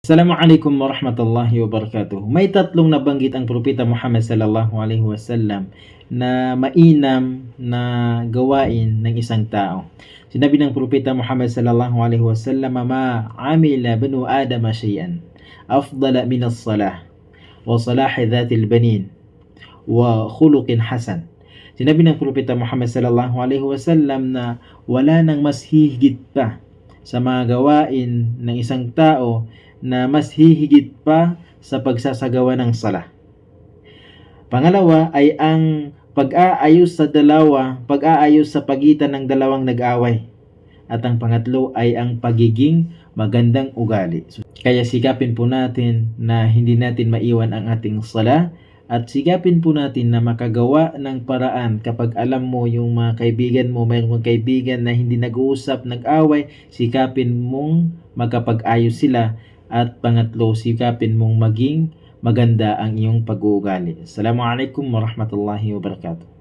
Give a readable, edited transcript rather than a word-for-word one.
Assalamualaikum warahmatullahi wabarakatuh. May tatlong nabanggit ang Propeta Muhammad sallallahu alaihi wasallam na mainam na gawain ng isang tao. Sinabi ng Propeta Muhammad sallallahu alaihi wasallam, "Ma amila banu Adam shay'an afdala min as-salah wa salah dhatil banin wa khuluqin hasan." Sinabi ng Propeta Muhammad sallallahu alaihi wasallam na wala nang mas hihigit pa sa mga gawain ng isang tao na mas hihigit pa sa pagsasagawa ng sala. Pangalawa ay ang pag-aayos sa pagitan ng dalawang nag-away. At ang pangatlo ay ang pagiging magandang ugali. Kaya sikapin po natin na hindi natin maiwan ang ating sala at sikapin po natin na makagawa ng paraan kapag alam mo yung mga kaibigan mo, mayroong kaibigan na hindi nag-uusap, nag-away, sikapin mong magkapag-ayos sila. At pangatlo, sikapin mong maging maganda ang iyong pag-uugali. Assalamualaikum warahmatullahi wabarakatuh.